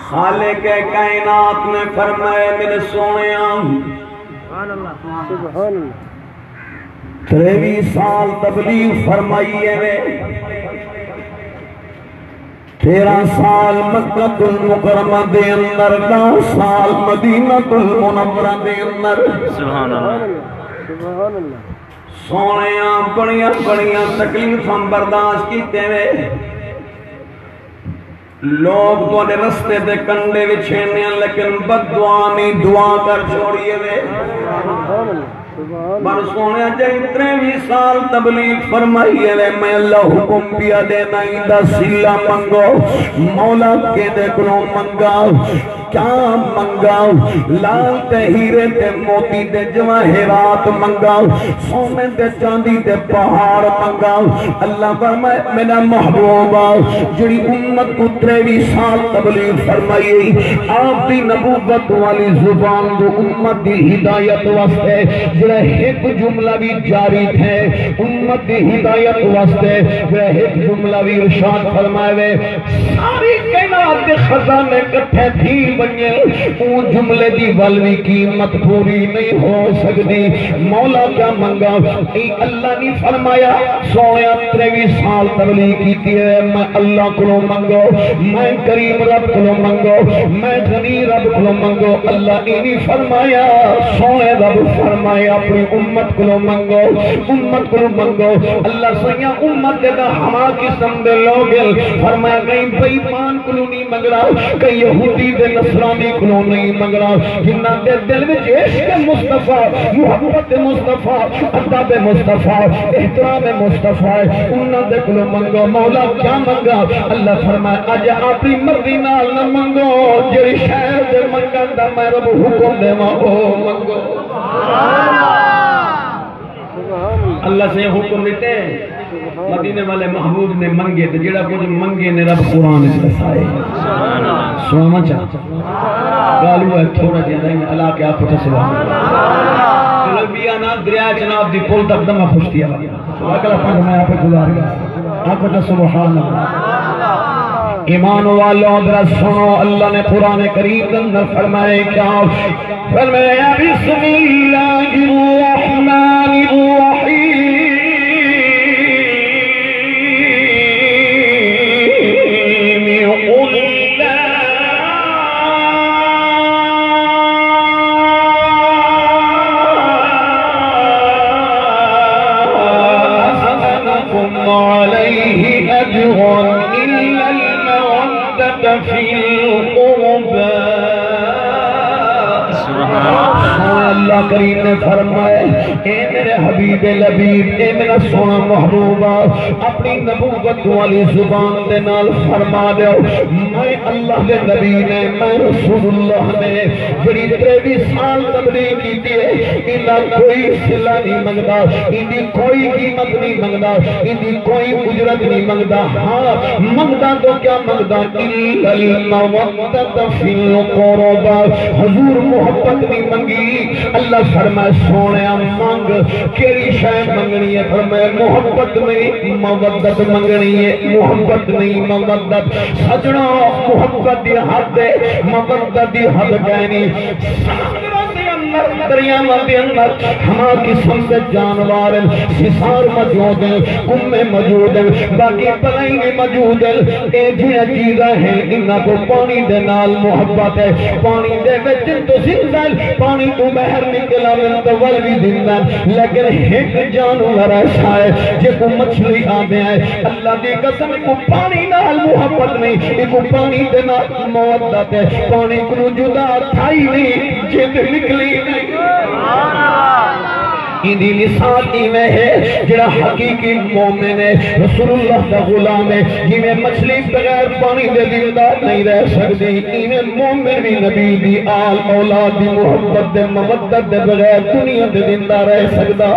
خالق کائنات نے فرمایا میرے سونیاں 23 سال تبلیغ فرمائی ہے، 13 سال مکہ المکرمہ دے اندر، 10 سال مدینہ المنورہ دے اندر۔ سبحان اللہ۔ سونیاں بڑیاں بڑیاں تکلیفاں برداشت کیتے ہوئے، لوگ تو رستے دے کنڈے وچھینے ہیں لیکن بد دعا نہیں، دعا کر چھوڑیے وے۔ پر سونے جائیں 23 سال تبلیغ فرمائی ہے، میں اللہ حکم پیا دینا اندہ سیلہ منگو، مولا کے دیکھنو منگاؤ، کیا منگاؤ؟ لال تے ہیرے تے موتی تے جواہرات منگاؤ، سونے تے چاندی تے پہاڑ منگاؤ۔ اللہ فرمائے میرا محبوب آؤ، جڑی امت کو 23 سال تبلیغ فرمائی، آپ دی نبوت والی زبان دو امت دی ہدایت واسطے جڑا ایک جملہ بھی جاری تھے، امت دی ہدایت واسطے جڑا ایک جملہ بھی ارشاد فرمائے، ساری کائنات دے خزانے کٹھے تھی بنیے، وہ جملے دی والوی قیمت پوری نہیں ہو سکتی۔ مولا کیا منگا؟ اے اللہ نے فرمایا سویا 23 سال تبلیغ کیتی ہے، میں اللہ کو منگو، میں کریم رب کو منگو، میں غنی رب کو منگو۔ اللہ نے فرمایا سونے رب فرمایا اپنی امت کو منگو، امت کو منگو۔ اللہ سیاں امت دے دا ہما قسم دے لوگ فرمایا کہیں بیمان کو نہیں منگنا، کہیں یہودی دے نصرانی کو نہیں منگنا، جنہ دے دل میں عشق مصطفیٰ، محبت مصطفیٰ، ادب مصطفیٰ، احترام مصطفیٰ، انہ دے کو منگو۔ مولا کیا منگا؟ اللہ فرمایا آج اپنی مرضی نال نہ منگو، جڑی شہر دے منگن دا میں رب حکم دے ماں او منگو۔ اللہ سے حکم دیتے ہیں، مدینے والے محبوب نے منگے تو جڑا کچھ منگے نے رب قرآن سے بسائے۔ سونا چاہتا گالو ہے تھوڑا جیادہ ہی اللہ کے آپ کو سبحان اللہ۔ چلو بیا نا دریا جناب دی پول تک دمہ خوش دیا اکلا پانچ میں آپ کو گزار گیا آپ کو سبحان اللہ۔ ایمان والوں درہ سنو، اللہ نے قرآن کریم اندر فرمائے کیا؟ فرمایا بسم اللہ الرحمن الرحیم، اللہ کریم نے فرمائے اے میرے حبیب لبیب، اے میرا سونا محبوبہ، اپنی نبوت والی زبان دے نال فرما دو میں اللہ دے نبی نے، میں رسول اللہ نے جڑی 23 سال تبلیغ کیتی ہے، انہاں کوئی صلہ نہیں منگدا، انہی کوئی قیمت نہیں منگدا، انہی کوئی اجرت نہیں منگدا، ہاں منگدا تو کیا منگدا؟ الا المودۃ فی القربى، حضور محبت نہیں منگی۔ اللہ فرمائے سونے مانگ کیری شے منگنی ہے؟ فرمائے محبت نہیں مودت منگنی ہے، محبت نہیں مودت۔ سجنوں محبت دی حد ہے، مودت دی حد کہنی۔ دریاواں دے اندر ہما قسم کے جانور حصار موجود ہیں، کمے موجود ہیں، باقی پلائیں موجود ہیں، اے جیاں چیزاں ہیں انہاں کو پانی دے نال محبت ہے، پانی دے وچ تو زندہ پانی تو باہر نکلا میں تو ول بھی زندہ، لیکن ایک جانور ایسا ہے جے کو مچھلی آدھے ہیں، اللہ دی قسم کو پانی نال محبت نہیں، کو پانی دے نال محبت ہے، پانی کو جدا تھائی نہیں جے نکلی اندھی مثال ایویں ہے جڑا حقیقی مومن ہے، رسول اللہ دا غلام ہے، جویں مچھلی بغیر پانی دے زندہ نہیں رہ سکتی، ایویں مومن بھی نبی دی آل اولاد دی محبت دے مودت دے بغیر دنیا دے زندہ رہ سکدا۔